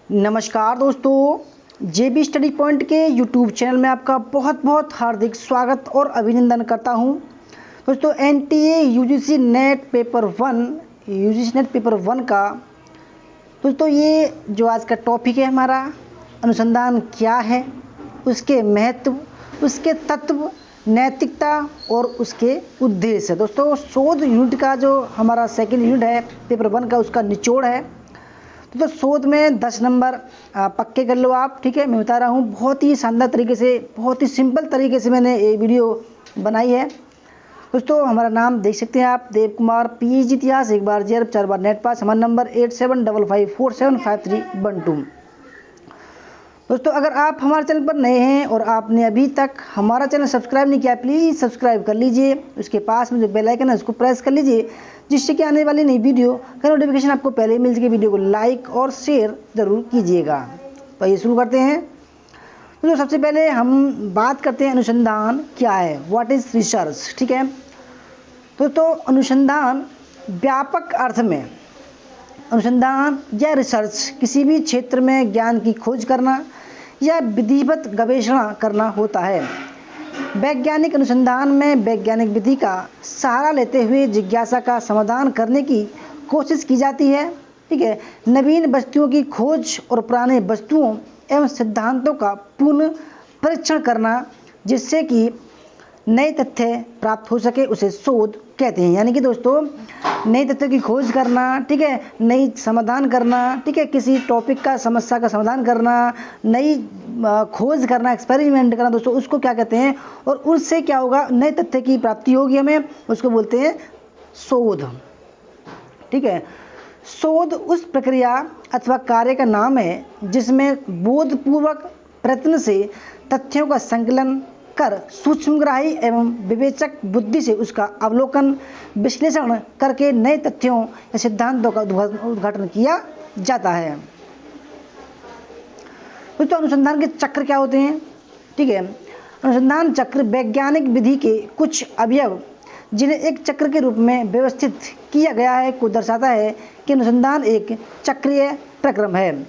नमस्कार दोस्तों, जेबी study point के यूट्यूब चैनल में आपका बहुत बहुत हार्दिक स्वागत और अभिनंदन करता हूं। दोस्तों, एनटीए यूजीसी नेट पेपर 1 का दोस्तों ये जो आज का टॉपिक है हमारा, अनुसंधान क्या है, उसके महत्व, उसके तत्व, नैतिकता और उसके उद्देश्य। दोस्तों, शोध यूनिट का जो हमारा सेकेंड यूनिट है पेपर 1 का, उसका निचोड़ है। तो शोध में 10 नंबर पक्के कर लो आप। ठीक है, मैं बता रहा हूँ बहुत ही शानदार तरीके से, बहुत ही सिंपल तरीके से मैंने ये वीडियो बनाई है। दोस्तों, हमारा नाम देख सकते हैं आप, देव कुमार, पीएचडी इतिहास, 1 बार जेआरएफ, 4 बार नेट पास। हमारा नंबर 8755475312। दोस्तों, अगर आप हमारे चैनल पर नए हैं और आपने अभी तक हमारा चैनल सब्सक्राइब नहीं किया, प्लीज़ सब्सक्राइब कर लीजिए। उसके पास में जो बेल आइकन है उसको प्रेस कर लीजिए, जिससे कि आने वाली नई वीडियो का नोटिफिकेशन आपको पहले ही मिल सके। वीडियो को लाइक और शेयर ज़रूर कीजिएगा। तो ये शुरू करते हैं। तो सबसे पहले हम बात करते हैं अनुसंधान क्या है, व्हाट इज़ रिसर्च। ठीक है, तो अनुसंधान व्यापक अर्थ में अनुसंधान या रिसर्च किसी भी क्षेत्र में ज्ञान की खोज करना या विधिवत गवेषणा करना होता है। वैज्ञानिक अनुसंधान में वैज्ञानिक विधि का सहारा लेते हुए जिज्ञासा का समाधान करने की कोशिश की जाती है। ठीक है, नवीन वस्तुओं की खोज और पुराने वस्तुओं एवं सिद्धांतों का पुनः परीक्षण करना, जिससे कि नए तथ्य प्राप्त हो सके, उसे शोध कहते हैं। यानी कि दोस्तों, नए तथ्यों की खोज करना, ठीक है, नई समाधान करना, ठीक है, किसी टॉपिक का, समस्या का समाधान करना, नई खोज करना, एक्सपेरिमेंट करना, दोस्तों उसको क्या कहते हैं। और उससे क्या होगा, नए तथ्य की प्राप्ति होगी हमें, उसको बोलते हैं शोध। ठीक है, शोध उस प्रक्रिया अथवा कार्य का नाम है जिसमें बोधपूर्वक प्रयत्न से तथ्यों का संकलन कर सूक्ष्मग्राही एवं विवेचक बुद्धि से उसका अवलोकन, विश्लेषण करके नए तथ्यों या सिद्धांतों का उद्घाटन किया जाता है। तो अनुसंधान के चक्र क्या होते हैं। ठीक है, अनुसंधान चक्र वैज्ञानिक विधि के कुछ अवयव जिन्हें एक चक्र के रूप में व्यवस्थित किया गया है को दर्शाता है कि अनुसंधान एक चक्रीय प्रक्रम है।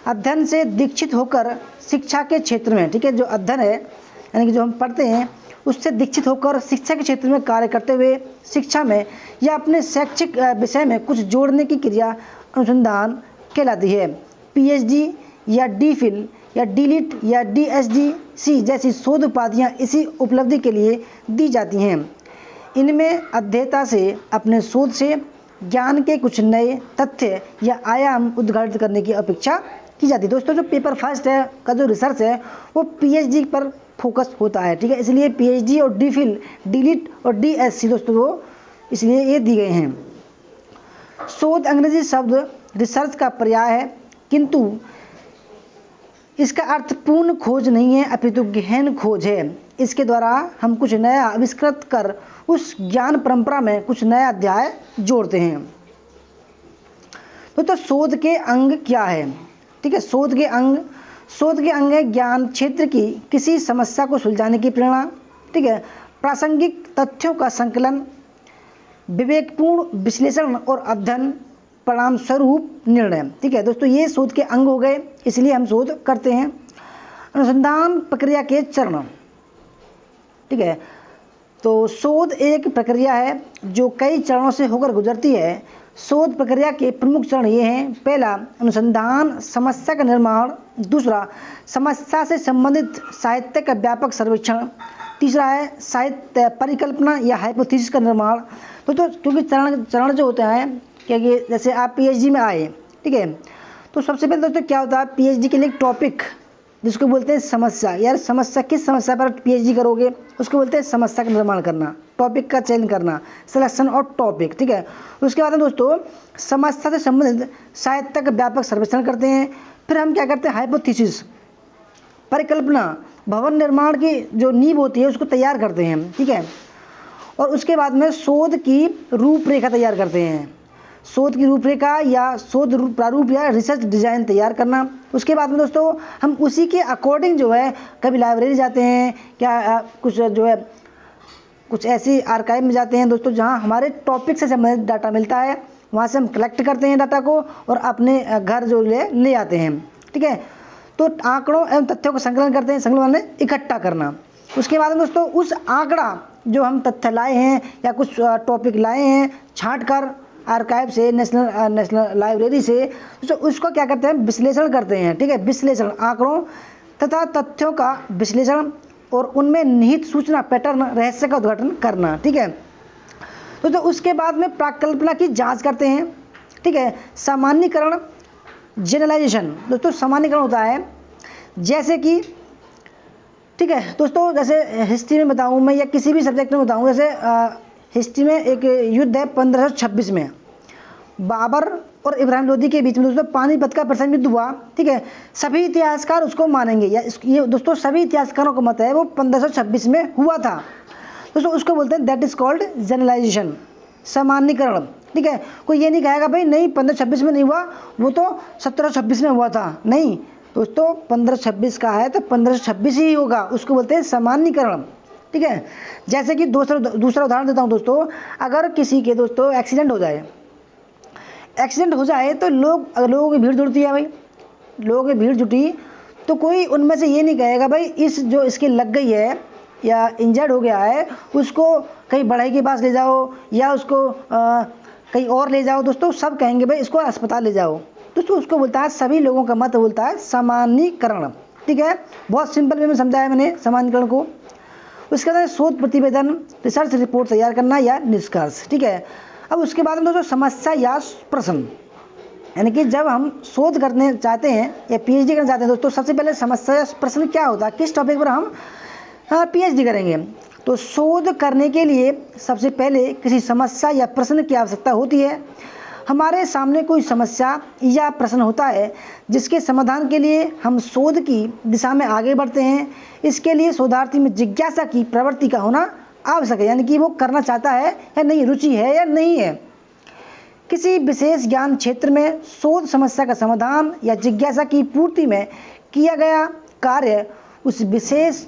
अध्ययन से दीक्षित होकर शिक्षा के क्षेत्र में, ठीक है, जो अध्ययन है यानी कि जो हम पढ़ते हैं, उससे दीक्षित होकर शिक्षा के क्षेत्र में कार्य करते हुए शिक्षा में या अपने शैक्षिक विषय में कुछ जोड़ने की क्रिया अनुसंधान कहलाती है। पीएचडी या डीफिल या डीलिट या डीएसडीसी जैसी शोध उपाधियाँ इसी उपलब्धि के लिए दी जाती हैं। इनमें अध्येता से अपने शोध से ज्ञान के कुछ नए तथ्य या आयाम उद्घाटित करने की अपेक्षा की जाती है। दोस्तों, जो पेपर फर्स्ट है का जो रिसर्च है वो पीएचडी पर फोकस होता है। ठीक है, इसलिए पीएचडी और डीफिल, डीलिट और डीएससी दोस्तों वो इसलिए ये दी गए हैं। शोध अंग्रेजी शब्द रिसर्च का पर्याय है, किंतु इसका अर्थ पूर्ण खोज नहीं है, अपितु गहन खोज है। इसके द्वारा हम कुछ नया आविष्कृत कर उस ज्ञान परंपरा में कुछ नया अध्याय जोड़ते हैं। तो शोध के अंग क्या है। ठीक है, शोध के अंग है ज्ञान क्षेत्र की किसी समस्या को सुलझाने की प्रेरणा, ठीक है, प्रासंगिक तथ्यों का संकलन, विवेकपूर्ण विश्लेषण और अध्ययन, परिणाम स्वरूप निर्णय। ठीक है दोस्तों, ये शोध के अंग हो गए, इसलिए हम शोध करते हैं। अनुसंधान प्रक्रिया के चरण। ठीक है, तो शोध एक प्रक्रिया है जो कई चरणों से होकर गुजरती है। शोध प्रक्रिया के प्रमुख चरण ये हैं। पहला, अनुसंधान समस्या का निर्माण। दूसरा, समस्या से संबंधित साहित्य का व्यापक सर्वेक्षण। तीसरा है साहित्य परिकल्पना या हाइपोथेसिस का निर्माण। तो क्योंकि चरण जो होते हैं, क्योंकि जैसे आप पीएचडी में आए, ठीक है, तो सबसे पहले दोस्तों क्या होता है, पीएचडी के लिए एक टॉपिक जिसको बोलते हैं समस्या। यार समस्या, किस समस्या पर पीएचडी करोगे उसको बोलते हैं समस्या का निर्माण करना, टॉपिक का चयन करना, सिलेक्शन ऑफ टॉपिक। ठीक है, उसके बाद दोस्तों समस्या से संबंधित साहित्य का व्यापक सर्वेक्षण करते हैं। फिर हम क्या करते हैं, हाइपोथेसिस, परिकल्पना, भवन निर्माण की जो नींव होती है उसको तैयार करते हैं। ठीक है, और उसके बाद में शोध की रूपरेखा तैयार करते हैं। शोध की रूपरेखा या शोध प्रारूप या रिसर्च डिज़ाइन तैयार करना। उसके बाद में दोस्तों हम उसी के अकॉर्डिंग जो है कभी लाइब्रेरी जाते हैं, क्या कुछ जो है कुछ ऐसी आर्काइव में जाते हैं दोस्तों जहां हमारे टॉपिक से संबंधित डाटा मिलता है, वहाँ से हम कलेक्ट करते हैं डाटा को और अपने घर जो ले आते हैं। ठीक है, तो आंकड़ों एवं तथ्यों को संकलन करते हैं, संकलन माने इकट्ठा करना। उसके बाद में दोस्तों उस आंकड़ा जो हम तथ्य लाए हैं या कुछ टॉपिक लाए हैं छांट कर आर्काइव से, नेशनल लाइब्रेरी से, तो उसको क्या करते हैं, विश्लेषण करते हैं। ठीक है, विश्लेषण, आंकड़ों तथा तथ्यों का विश्लेषण और उनमें निहित सूचना, पैटर्न, रहस्य का उद्घाटन करना। ठीक है, तो उसके बाद में प्राकल्पना की जांच करते हैं। ठीक है, सामान्यीकरण, जनरलाइजेशन। दोस्तों सामान्यीकरण होता है जैसे कि, ठीक है दोस्तों, जैसे हिस्ट्री में बताऊं मैं या किसी भी सब्जेक्ट में बताऊं, जैसे हिस्ट्री में एक युद्ध है 1526 में बाबर और इब्राहिम लोदी के बीच में दोस्तों पानीपत का प्रथम युद्ध हुआ। ठीक है, सभी इतिहासकार उसको मानेंगे, या ये दोस्तों सभी इतिहासकारों का मत है वो 1526 में हुआ था। दोस्तों उसको बोलते हैं दैट इज कॉल्ड जनरलाइजेशन, सामान्यीकरण। ठीक है, कोई ये नहीं कहेगा भाई नहीं 1526 में नहीं हुआ, वो तो 1726 में हुआ था। नहीं दोस्तों, 1526 का है तो 1526 ही होगा, उसको बोलते हैं सामान्यीकरण। ठीक है, जैसे कि दूसरा उदाहरण देता हूँ दोस्तों, अगर किसी के दोस्तों एक्सीडेंट हो जाए तो लोगों की भीड़ जुड़ती है भाई, लोगों की भीड़ जुटी तो कोई उनमें से ये नहीं कहेगा भाई इस जो इसकी लग गई है या इंजर्ड हो गया है उसको कहीं बढ़ई के पास ले जाओ या उसको कहीं और ले जाओ। दोस्तों सब कहेंगे भाई इसको अस्पताल ले जाओ। दोस्तों उसको बोलता है, सभी लोगों का मत बोलता है सामान्यीकरण। ठीक है, बहुत सिंपल वे में समझाया मैंने सामान्यीकरण को। उसके बाद शोध प्रतिवेदन, रिसर्च रिपोर्ट तैयार करना या निष्कर्ष। ठीक है, अब उसके बाद में दोस्तों समस्या या प्रश्न, यानी कि जब हम शोध करने चाहते हैं या पीएचडी करना चाहते हैं दोस्तों, सबसे पहले समस्या या प्रश्न क्या होता है, किस टॉपिक पर हम पीएचडी करेंगे। तो शोध करने के लिए सबसे पहले किसी समस्या या प्रश्न की आवश्यकता होती है। हमारे सामने कोई समस्या या प्रश्न होता है जिसके समाधान के लिए हम शोध की दिशा में आगे बढ़ते हैं। इसके लिए शोधार्थी में जिज्ञासा की प्रवृत्ति का होना आवश्यक है, यानी कि वो करना चाहता है या नहीं, रुचि है या नहीं है। किसी विशेष ज्ञान क्षेत्र में शोध समस्या का समाधान या जिज्ञासा की पूर्ति में किया गया कार्य उस विशेष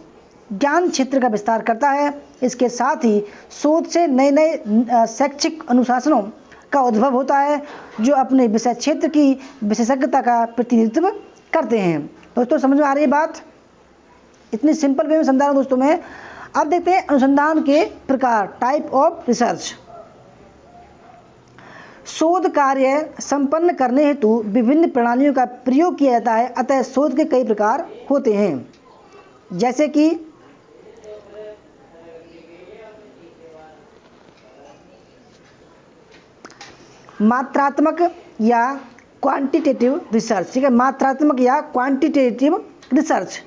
ज्ञान क्षेत्र का विस्तार करता है। इसके साथ ही शोध से नए नए शैक्षिक अनुशासनों का उद्भव होता है जो अपने विषय क्षेत्र की विशेषज्ञता का प्रतिनिधित्व करते हैं। दोस्तों समझ में आ रही है बात, इतनी सिंपल वे में समझा रहा हूँ दोस्तों मैं। अब देखते हैं अनुसंधान के प्रकार, टाइप ऑफ रिसर्च। शोध कार्य संपन्न करने हेतु विभिन्न प्रणालियों का प्रयोग किया जाता है, अतः शोध के कई प्रकार होते हैं, जैसे कि मात्रात्मक या क्वांटिटेटिव रिसर्च। ठीक है, मात्रात्मक या क्वांटिटेटिव रिसर्च।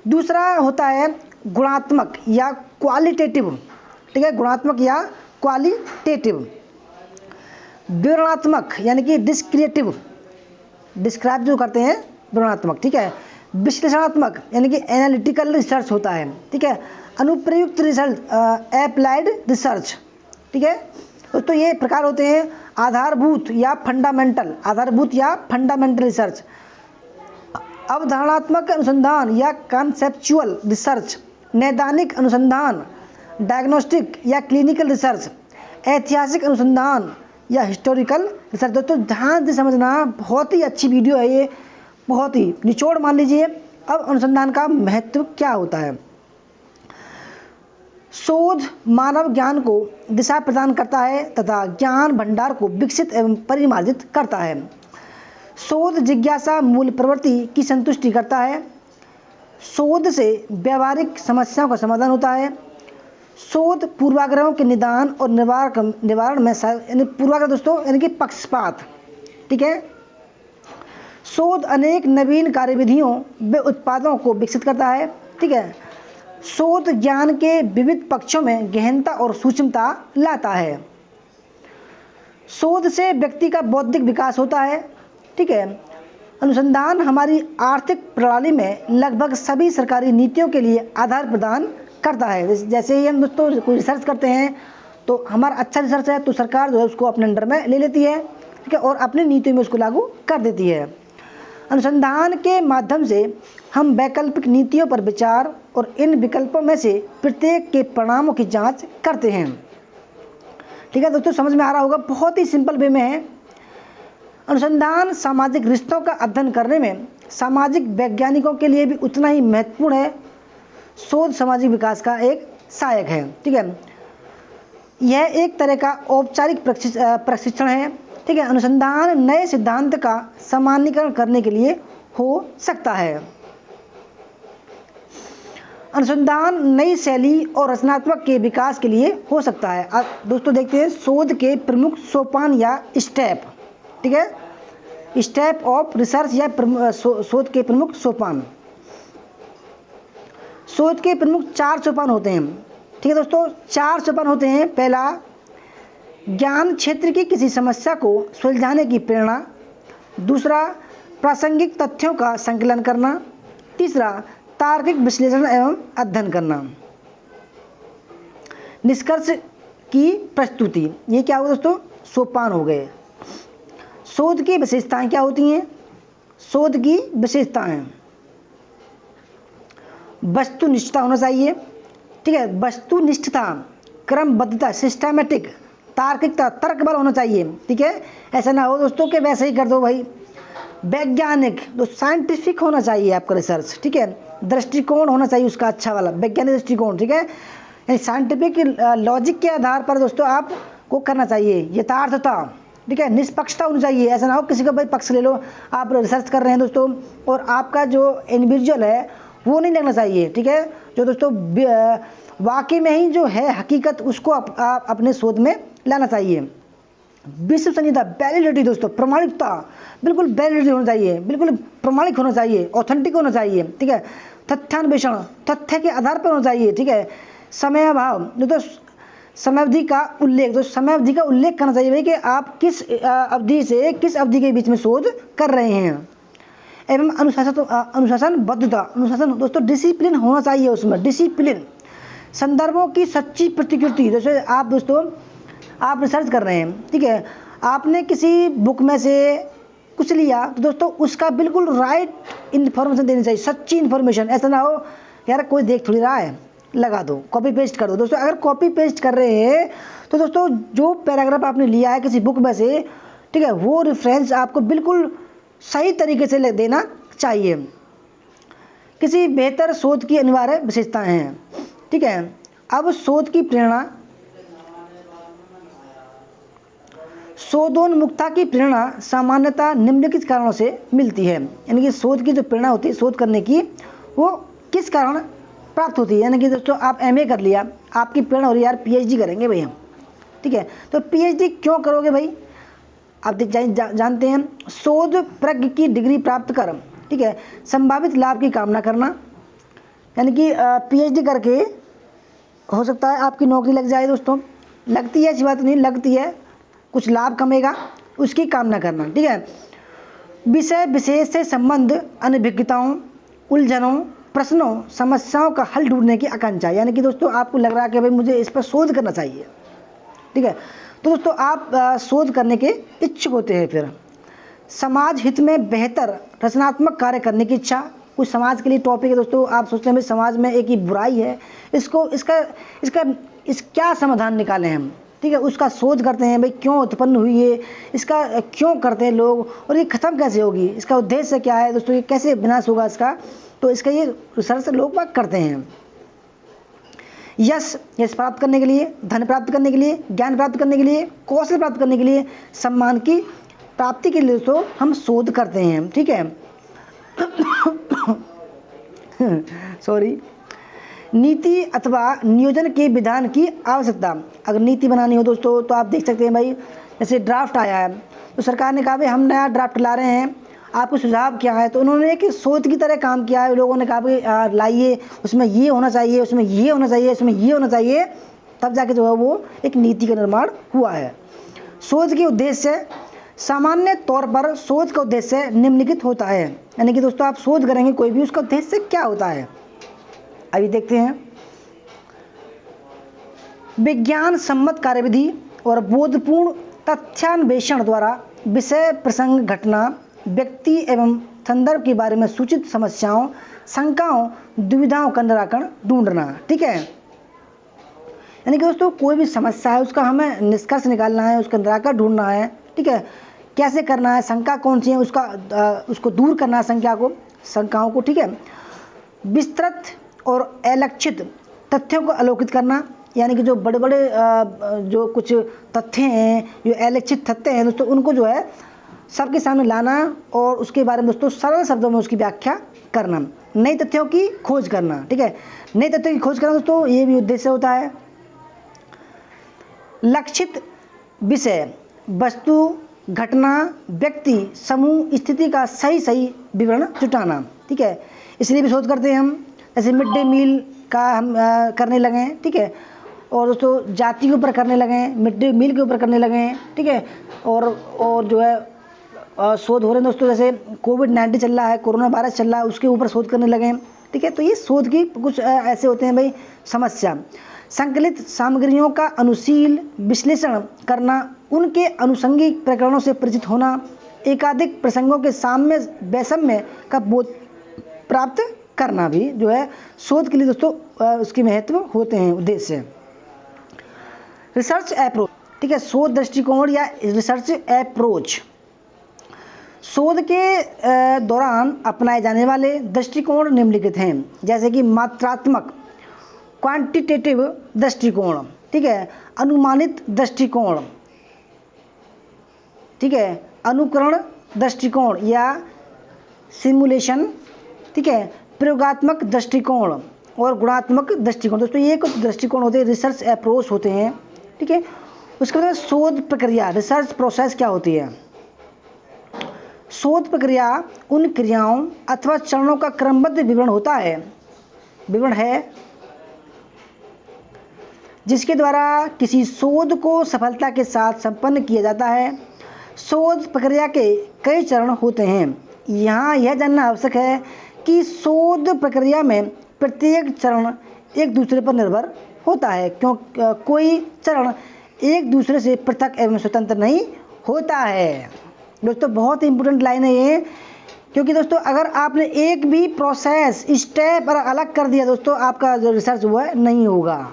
दूसरा होता है गुणात्मक या क्वालिटेटिव। ठीक है, गुणात्मक या क्वालिटेटिव। विवरणात्मक यानी कि डिस्क्रिएटिव, डिस्क्राइब जो करते हैं विवरणात्मक। ठीक है, विश्लेषणात्मक यानी कि एनालिटिकल रिसर्च होता है। ठीक है, अनुप्रयुक्त रिसर्च, एप्लाइड रिसर्च। ठीक है दोस्तों, ये प्रकार होते हैं आधारभूत या फंडामेंटल रिसर्च, अवधारणात्मक अनुसंधान या कॉन्सेप्चुअल रिसर्च, नैदानिक अनुसंधान, डायग्नोस्टिक या क्लिनिकल रिसर्च, ऐतिहासिक अनुसंधान या हिस्टोरिकल रिसर्च। दोस्तों ध्यान से समझना, बहुत ही अच्छी वीडियो है ये, बहुत ही निचोड़ मान लीजिए। अब अनुसंधान का महत्व क्या होता है। शोध मानव ज्ञान को दिशा प्रदान करता है तथा ज्ञान भंडार को विकसित एवं परिमार्जित करता है। शोध जिज्ञासा मूल प्रवृत्ति की संतुष्टि करता है। शोध से व्यावहारिक समस्याओं का समाधान होता है। शोध पूर्वाग्रहों के निदान और निवारण में, यानी पूर्वाग्रह दोस्तों यानी कि पक्षपात। ठीक है, शोध अनेक नवीन कार्यविधियों व उत्पादों को विकसित करता है। ठीक है, शोध ज्ञान के विविध पक्षों में गहनता और सूक्ष्मता लाता है। शोध से व्यक्ति का बौद्धिक विकास होता है। ठीक है, अनुसंधान हमारी आर्थिक प्रणाली में लगभग सभी सरकारी नीतियों के लिए आधार प्रदान करता है। जैसे ही हम दोस्तों कोई रिसर्च करते हैं तो हमारा अच्छा रिसर्च है तो सरकार जो है उसको अपने अंडर में ले लेती है। ठीक है, और अपनी नीतियों में उसको लागू कर देती है। अनुसंधान के माध्यम से हम वैकल्पिक नीतियों पर विचार और इन विकल्पों में से प्रत्येक के परिणामों की जांच करते हैं। ठीक है दोस्तों, समझ में आ रहा होगा, बहुत ही सिंपल वे में है। अनुसंधान सामाजिक रिश्तों का अध्ययन करने में सामाजिक वैज्ञानिकों के लिए भी उतना ही महत्वपूर्ण है। शोध सामाजिक विकास का एक सहायक है। ठीक है, यह एक तरह का औपचारिक प्रशिक्षण है। ठीक है, अनुसंधान नए सिद्धांत का सामान्यीकरण करने के लिए हो सकता है। अनुसंधान नई शैली और रचनात्मक के विकास के लिए हो सकता है। दोस्तों देखते हैं शोध के प्रमुख सोपान या स्टेप। ठीक है, स्टेप ऑफ रिसर्च या शोध के प्रमुख सोपान। शोध के प्रमुख 4 सोपान होते हैं। ठीक है दोस्तों, 4 सोपान होते हैं। पहला, ज्ञान क्षेत्र की किसी समस्या को सुलझाने की प्रेरणा। दूसरा, प्रासंगिक तथ्यों का संकलन करना। तीसरा, तार्किक विश्लेषण एवं अध्ययन करना। निष्कर्ष की प्रस्तुति। ये क्या हुआ दोस्तों? सोपान हो गए। शोध की विशेषताएं क्या होती हैं? शोध की विशेषताएं, वस्तुनिष्ठता होना चाहिए। ठीक है, वस्तुनिष्ठता, क्रमबद्धता, सिस्टमैटिक, तार्किकता, तर्क बल होना चाहिए। ठीक है, ऐसा ना हो दोस्तों कि वैसे ही कर दो भाई। वैज्ञानिक, तो साइंटिफिक होना चाहिए आपका रिसर्च। ठीक है, दृष्टिकोण होना चाहिए उसका अच्छा वाला, वैज्ञानिक दृष्टिकोण। ठीक है, साइंटिफिक लॉजिक के आधार पर दोस्तों आपको करना चाहिए। यथार्थता, ठीक है, निष्पक्षता होनी चाहिए। ऐसा ना हो किसी का भाई पक्ष ले लो, आप रिसर्च कर रहे हैं दोस्तों और आपका जो इंडिविजुअल है वो नहीं लगना चाहिए। ठीक है, जो दोस्तों वाकई में ही जो है हकीकत उसको आप अपने शोध में लाना चाहिए। विश्वसनीयता, वैलिडिटी दोस्तों, प्रमाणिकता, बिल्कुल वैलिडिटी होना चाहिए, बिल्कुल प्रमाणिक होना चाहिए, ऑथेंटिक होना चाहिए। ठीक है, तथ्यान्वेषण, तथ्य के आधार पर होना चाहिए। ठीक है, समयाभाव, दोस्तों समयावधि का उल्लेख, तो समयावधि का उल्लेख करना चाहिए भाई कि आप किस अवधि से किस अवधि के बीच में शोध कर रहे हैं। एवं अनुशासनबद्धता, अनुशासन दोस्तों, डिसिप्लिन होना चाहिए उसमें, डिसिप्लिन। संदर्भों की सच्ची प्रतिकृति, जैसे आप दोस्तों आप रिसर्च कर रहे हैं। ठीक है, आपने किसी बुक में से कुछ लिया तो दोस्तों उसका बिल्कुल राइट इन्फॉर्मेशन देनी चाहिए, सच्ची इन्फॉर्मेशन। ऐसा ना हो यार कोई देख थोड़ी रहा है, लगा दो, कॉपी पेस्ट कर दो। दोस्तों अगर कॉपी पेस्ट कर रहे हैं तो दोस्तों जो पैराग्राफ आपने लिया है किसी बुक में से, ठीक है, वो रेफरेंस आपको बिल्कुल सही तरीके से देना चाहिए। किसी बेहतर शोध की अनिवार्य विशेषताएं हैं। ठीक है, अब शोध की प्रेरणा, शोधोन्मुखता की प्रेरणा सामान्यतः निम्नलिखित कारणों से मिलती है। यानी कि शोध की जो प्रेरणा होती है शोध करने की, वो किस कारण प्राप्त होती है। यानी कि दोस्तों आप एमए कर लिया, आपकी प्रेरणा हो रही है यार पीएचडी करेंगे भाई हम। ठीक है, तो पीएचडी क्यों करोगे भाई? आप जानते हैं, शोध प्रज्ञ की डिग्री प्राप्त कर, ठीक है, संभावित लाभ की कामना करना। यानी कि पीएचडी करके हो सकता है आपकी नौकरी लग जाए दोस्तों, लगती है, ऐसी बात नहीं, लगती है, कुछ लाभ कमेगा, उसकी कामना करना। ठीक है, विषय विशेष से संबंध, अनभिज्ञताओं, उलझनों, प्रश्नों, समस्याओं का हल ढूंढने की आकांक्षा। यानी कि दोस्तों आपको लग रहा है कि भाई मुझे इस पर शोध करना चाहिए। ठीक है, तो दोस्तों आप शोध करने के इच्छुक होते हैं। फिर समाज हित में बेहतर रचनात्मक कार्य करने की इच्छा, कुछ समाज के लिए टॉपिक है दोस्तों, आप सोचते हैं भाई समाज में एक ही बुराई है, इसका क्या समाधान निकालें हम। ठीक है, उसका शोध करते हैं भाई क्यों उत्पन्न हुई है, इसका क्यों करते हैं लोग और ये खत्म कैसे होगी, इसका उद्देश्य क्या है दोस्तों, ये कैसे विनाश होगा इसका, तो इसका ये रिसर्च लोग बात करते हैं। यश प्राप्त करने के लिए, धन प्राप्त करने के लिए, ज्ञान प्राप्त करने के लिए, कौशल प्राप्त करने के लिए, सम्मान की प्राप्ति के लिए तो हम शोध करते हैं। ठीक है सॉरी, नीति अथवा नियोजन के विधान की आवश्यकता। अगर नीति बनानी हो दोस्तों तो आप देख सकते हैं भाई, जैसे ड्राफ्ट आया है तो सरकार ने कहा भाई हम नया ड्राफ्ट ला रहे हैं, आपको सुझाव क्या है, तो उन्होंने एक शोध की तरह काम किया है। लोगों ने कहा भाई लाइए, उसमें ये होना चाहिए, उसमें ये होना चाहिए, उसमें ये होना चाहिए, तब जाके जो है वो एक नीति का निर्माण हुआ है। शोध के उद्देश्य, सामान्य तौर पर शोध का उद्देश्य निम्नलिखित होता है। यानी कि दोस्तों आप शोध करेंगे कोई भी, उसका उद्देश्य क्या होता है अभी देखते हैं। विज्ञान सम्मत कार्यविधि और बोधपूर्ण तथ्यान्वेषण द्वारा विषय, प्रसंग, घटना, व्यक्ति एवं संदर्भ के बारे में सूचित समस्याओं, शंकाओं, दुविधाओं का निराकरण ढूंढना। ठीक है, यानी कि दोस्तों कोई भी समस्या है उसका हमें निष्कर्ष निकालना है, उसका निराकरण ढूंढना है, ठीक है, कैसे करना है, शंका कौन सी है उसको दूर करना है, शंकाओं को, ठीक है, विस्तृत और अलक्षित तथ्यों को अलोकित करना, यानी कि जो बड़े बड़े जो कुछ तथ्य हैं, जो अलक्षित तथ्य हैं दोस्तों, उनको जो है सबके सामने लाना और उसके बारे में दोस्तों सरल शब्दों में उसकी व्याख्या करना, नए तथ्यों की खोज करना, ठीक है, नए तथ्यों की खोज करना दोस्तों, ये भी उद्देश्य होता है। लक्षित विषय, वस्तु, घटना, व्यक्ति, समूह, स्थिति का सही विवरण जुटाना, ठीक है, इसलिए भी शोध करते हैं हम। जैसे मिड डे मील का हम करने लगे हैं, ठीक है, और दोस्तों जाति के ऊपर करने लगे हैं, मिड डे मील के ऊपर करने लगे हैं, ठीक है, और जो है शोध हो रहे हैं दोस्तों, जैसे कोविड-19 चल रहा है, कोरोना वायरस चल रहा है, उसके ऊपर शोध करने लगे हैं, ठीक है। तो ये शोध की कुछ ऐसे होते हैं भाई समस्या। संकलित सामग्रियों का अनुशील विश्लेषण करना, उनके अनुषंगिक प्रकरणों से परिचित होना, एकाधिक प्रसंगों के साम्य वैषम्य का बोध प्राप्त करना भी जो है शोध के लिए दोस्तों उसके महत्व होते हैं, उद्देश्य। रिसर्च अप्रोच, ठीक है, शोध दृष्टिकोण या रिसर्च अप्रोच, शोध के दौरान अपनाए जाने वाले दृष्टिकोण निम्नलिखित हैं, जैसे कि मात्रात्मक क्वांटिटेटिव दृष्टिकोण, ठीक है, अनुमानित दृष्टिकोण, ठीक है, अनुकरण दृष्टिकोण या सिमुलेशन, ठीक है, प्रयोगात्मक दृष्टिकोण और गुणात्मक दृष्टिकोण। दोस्तों ये कुछ दृष्टिकोण होते हैं, रिसर्च अप्रोच होते हैं, ठीक है। उसके बाद शोध प्रक्रिया, रिसर्च प्रोसेस क्या होती है? शोध प्रक्रिया उन क्रियाओं अथवा चरणों का क्रमबद्ध विवरण है जिसके द्वारा किसी शोध को सफलता के साथ संपन्न किया जाता है। शोध प्रक्रिया के कई चरण होते हैं। यहाँ यह जानना आवश्यक है कि शोध प्रक्रिया में प्रत्येक चरण एक दूसरे पर निर्भर होता है, क्योंकि कोई चरण एक दूसरे से पृथक एवं स्वतंत्र नहीं होता है। दोस्तों बहुत ही इंपॉर्टेंट लाइन है ये, क्योंकि दोस्तों अगर आपने एक भी प्रोसेस स्टेप अलग कर दिया दोस्तों, आपका जो रिसर्च हुआ है नहीं होगा।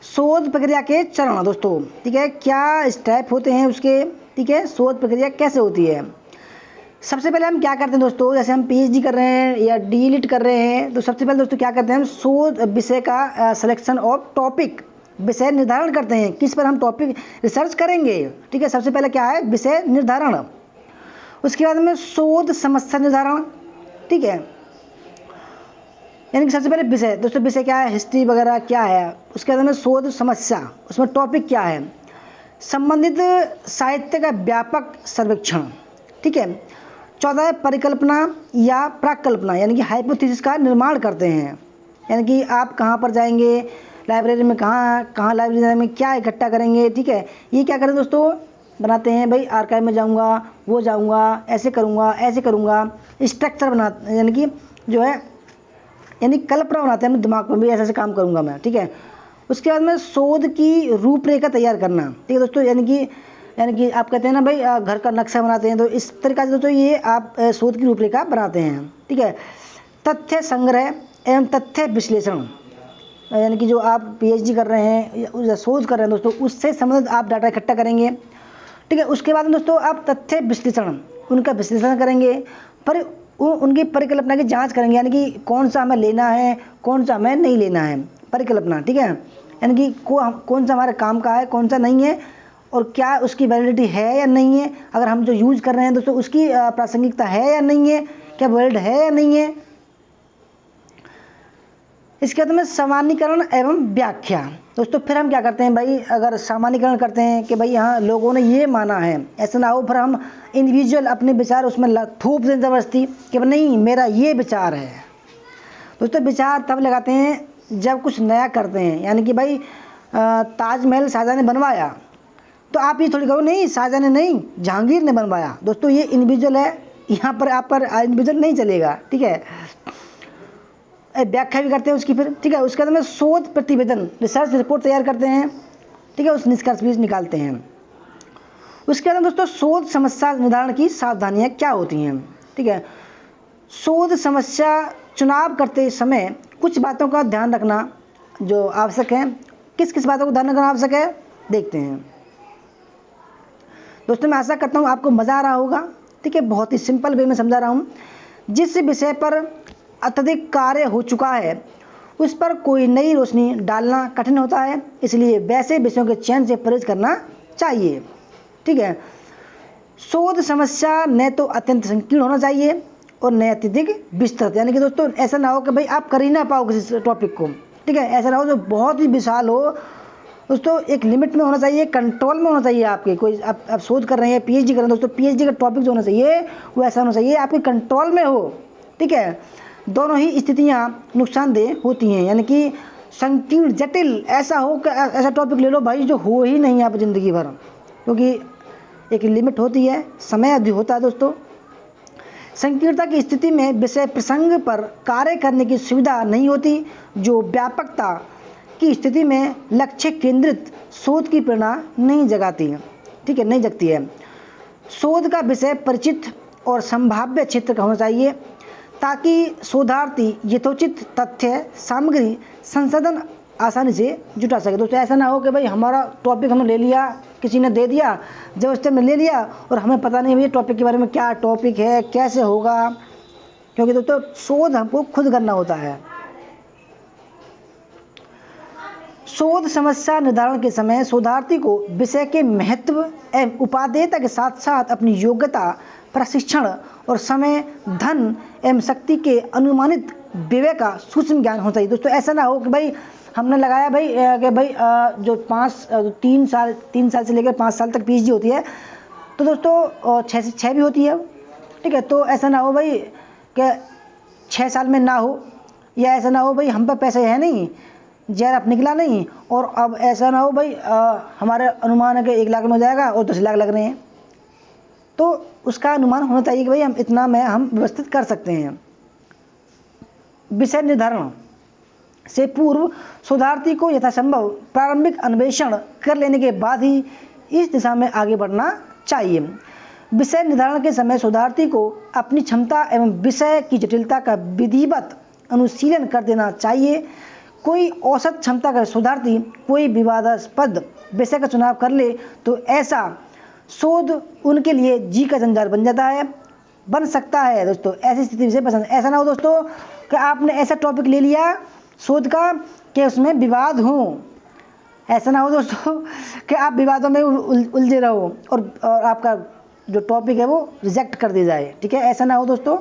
शोध प्रक्रिया के चरण दोस्तों, ठीक है, क्या स्टेप होते हैं उसके, ठीक है, शोध प्रक्रिया कैसे होती है। सबसे पहले हम क्या करते हैं दोस्तों, जैसे हम पीएचडी कर रहे हैं या डीलिट कर रहे हैं, तो सबसे पहले दोस्तों क्या करते हैं, हम शोध विषय का सिलेक्शन ऑफ टॉपिक, विषय निर्धारण करते हैं, किस पर हम टॉपिक रिसर्च करेंगे, ठीक है। सबसे पहले क्या है, विषय निर्धारण। उसके बाद में शोध समस्या निर्धारण, ठीक है, यानी कि सबसे पहले विषय, दोस्तों विषय क्या है, हिस्ट्री वगैरह क्या है। उसके बाद में शोध समस्या, उसमें टॉपिक क्या है, संबंधित साहित्य का व्यापक सर्वेक्षण, ठीक है। 14 परिकल्पना या प्राकल्पना, यानी कि हाइपोथेसिस का निर्माण करते हैं, यानी कि आप कहाँ पर जाएंगे, लाइब्रेरी में कहाँ लाइब्रेरी में क्या इकट्ठा करेंगे, ठीक है। ये क्या करें दोस्तों, बनाते हैं भाई, आर्काइव में जाऊँगा, वो जाऊँगा, ऐसे करूँगा, स्ट्रक्चर बना, यानी कि जो है यानी कल्पना बनाते हैं अपने दिमाग में भी, ऐसे काम करूँगा मैं, ठीक है। उसके बाद में शोध की रूपरेखा तैयार करना, ठीक है दोस्तों, यानी कि आप कहते हैं ना भाई घर का नक्शा बनाते हैं, तो इस तरीक़े से दोस्तों ये आप शोध की रूपरेखा बनाते हैं, ठीक है। तथ्य संग्रह एवं तथ्य विश्लेषण, यानी कि जो आप पीएचडी कर रहे हैं या शोध कर रहे हैं दोस्तों, उससे संबंधित आप डाटा इकट्ठा करेंगे, ठीक है। उसके बाद में दोस्तों आप तथ्य विश्लेषण, उनका विश्लेषण करेंगे, पर उनकी परिकल्पना की जांच करेंगे, यानी कि कौन सा हमें लेना है, कौन सा हमें नहीं लेना है, परिकल्पना, ठीक है, यानी कि कौन सा हमारे काम का है, कौन सा नहीं है, और क्या उसकी वैलिडिटी है या नहीं है, अगर हम जो यूज़ कर रहे हैं दोस्तों उसकी प्रासंगिकता है या नहीं है, क्या वैलिड है या नहीं है। इसके बाद में सामान्यीकरण एवं व्याख्या, दोस्तों फिर हम क्या करते हैं भाई, अगर सामान्यीकरण करते हैं कि भाई हाँ लोगों ने ये माना है, ऐसा ना हो फिर हम इंडिविजुअल अपने विचार उसमें थोप दें ज़बरदस्ती कि नहीं मेरा ये विचार है। दोस्तों विचार तब लगाते हैं जब कुछ नया करते हैं, यानी कि भाई ताजमहल शाहजहाँ ने बनवाया, तो आप ये थोड़ी कहो नहीं शाहजहाँ ने नहीं, जहांगीर ने बनवाया। दोस्तों ये इंडिविजुअल है, यहाँ पर आप पर इंडिविजुअल नहीं चलेगा, ठीक है। व्याख्या भी करते हैं उसकी फिर, ठीक है। उसके बाद में शोध प्रतिवेदन, रिसर्च रिपोर्ट तैयार करते हैं, ठीक है, उस निष्कर्ष भी निकालते हैं। उसके बाद दोस्तों शोध समस्या निर्धारण की सावधानियाँ क्या होती हैं, ठीक है। शोध समस्या चुनाव करते समय कुछ बातों का ध्यान रखना जो आवश्यक है, किस किस बातों को ध्यान रखना आवश्यक है, देखते हैं। दोस्तों मैं आशा करता हूँ आपको मज़ा आ रहा होगा। ठीक है, बहुत ही सिंपल वे में समझा रहा हूँ। जिस विषय पर अत्यधिक कार्य हो चुका है उस पर कोई नई रोशनी डालना कठिन होता है, इसलिए वैसे विषयों के चयन से परहेज करना चाहिए। ठीक है, शोध समस्या न तो अत्यंत संकीर्ण होना चाहिए और न अत्यधिक विस्तृत, यानी कि दोस्तों ऐसा ना हो कि भाई आप कर ही ना पाओ किसी टॉपिक को। ठीक है, ऐसा ना हो जो बहुत ही विशाल हो। दोस्तों एक लिमिट में होना चाहिए, कंट्रोल में होना चाहिए आपके। कोई आप शोध कर रहे हैं, पीएचडी कर रहे हैं, दोस्तों पीएचडी का टॉपिक जो होना चाहिए वो ऐसा होना चाहिए आपके कंट्रोल में हो। ठीक है, दोनों ही स्थितियां नुकसानदेह होती हैं, यानी कि संकीर्ण जटिल ऐसा हो कि ऐसा टॉपिक ले लो भाई जो हो ही नहीं आप ज़िंदगी भर, क्योंकि एक लिमिट होती है, समय अवधि होता है। दोस्तों संकीर्णता की स्थिति में विषय प्रसंग पर कार्य करने की सुविधा नहीं होती, जो व्यापकता की स्थिति में लक्ष्य केंद्रित शोध की प्रेरणा नहीं जगाती है। ठीक है, नहीं जगती है। शोध का विषय परिचित और संभाव्य क्षेत्र का होना चाहिए ताकि शोधार्थी यथोचित तथ्य सामग्री संसाधन आसानी से जुटा सके। दोस्तों ऐसा ना हो कि भाई हमारा टॉपिक हमने ले लिया, किसी ने दे दिया, जब में ले लिया और हमें पता नहीं ये टॉपिक के बारे में क्या टॉपिक है, कैसे होगा, क्योंकि दोस्तों शोध हमको खुद करना होता है। शोध समस्या निर्धारण के समय शोधार्थी को विषय के महत्व एवं उपादेयता के साथ साथ अपनी योग्यता, प्रशिक्षण और समय, धन एवं शक्ति के अनुमानित व्यय का सूक्ष्म ज्ञान होना चाहिए। दोस्तों ऐसा ना हो कि भाई हमने लगाया भाई कि भाई जो 3 साल से लेकर 5 साल तक पीएचडी होती है, तो दोस्तों 6 से 6 भी होती है। ठीक है, तो ऐसा ना हो भाई कि 6 साल में ना हो, या ऐसा ना हो भाई हम पर पैसे है नहीं, JRF निकला नहीं, और अब ऐसा ना हो भाई हमारे अनुमान है कि 1 लाख में हो जाएगा और 10 लाख लग रहे हैं। तो उसका अनुमान होना चाहिए कि भाई हम इतना में हम व्यवस्थित कर सकते हैं। विषय निर्धारण से पूर्व शोधार्थी को यथासंभव प्रारंभिक अन्वेषण कर लेने के बाद ही इस दिशा में आगे बढ़ना चाहिए। विषय निर्धारण के समय शोधार्थी को अपनी क्षमता एवं विषय की जटिलता का विधिवत अनुशीलन कर देना चाहिए। कोई औसत क्षमता का शोधार्थी कोई विवादास्पद विषय का चुनाव कर ले तो ऐसा शोध उनके लिए जी का जंजाल बन सकता है। दोस्तों ऐसी स्थिति से पसंद, ऐसा ना हो दोस्तों कि आपने ऐसा टॉपिक ले लिया शोध का कि उसमें विवाद हो। ऐसा ना हो दोस्तों कि आप विवादों में उलझे रहो और आपका जो टॉपिक है वो रिजेक्ट कर दिया जाए। ठीक है, ऐसा ना हो दोस्तों।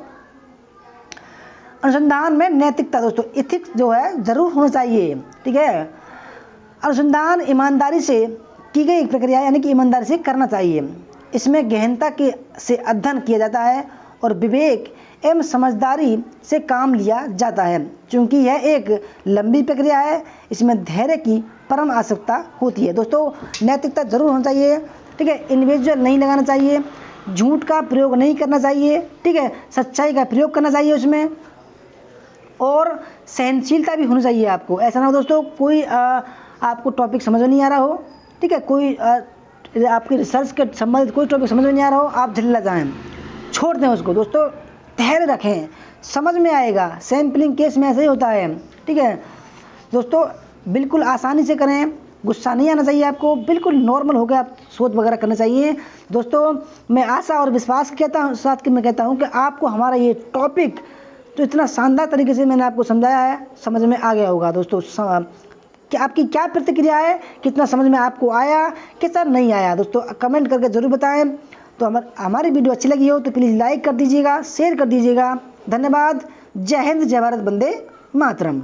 अनुसंधान में नैतिकता, दोस्तों इथिक्स जो है जरूर होना चाहिए। ठीक है, अनुसंधान ईमानदारी से की गई एक प्रक्रिया, यानी कि ईमानदारी से करना चाहिए। इसमें गहनता के से अध्ययन किया जाता है और विवेक एवं समझदारी से काम लिया जाता है। क्योंकि यह एक लंबी प्रक्रिया है, इसमें धैर्य की परम आवश्यकता होती है। दोस्तों नैतिकता जरूर होना चाहिए। ठीक है, इंडिविजुअल नहीं लगाना चाहिए, झूठ का प्रयोग नहीं करना चाहिए। ठीक है, सच्चाई का प्रयोग करना चाहिए उसमें, और सहनशीलता भी होनी चाहिए आपको। ऐसा ना हो दोस्तों कोई आपको टॉपिक समझ में नहीं आ रहा हो, ठीक है, कोई आपकी रिसर्च के संबंधित कोई टॉपिक समझ में नहीं आ रहा हो, आप झल्ला जाएं, छोड़ दें उसको। दोस्तों धैर्य रखें, समझ में आएगा। सैम्पलिंग केस में ऐसे ही होता है। ठीक है दोस्तों, बिल्कुल आसानी से करें, गुस्सा नहीं आना चाहिए आपको, बिल्कुल नॉर्मल होकर आप शोध वगैरह करना चाहिए। दोस्तों मैं आशा और विश्वास साथ मैं कहता हूँ कि आपको हमारा ये टॉपिक तो इतना शानदार तरीके से मैंने आपको समझाया है, समझ में आ गया होगा। दोस्तों कि आपकी क्या प्रतिक्रिया है, कितना समझ में आपको आया, कितना नहीं आया, दोस्तों कमेंट करके ज़रूर बताएं। तो हमारी वीडियो अच्छी लगी हो तो प्लीज़ लाइक कर दीजिएगा, शेयर कर दीजिएगा। धन्यवाद। जय हिंद, जय भारत, वंदे मातरम।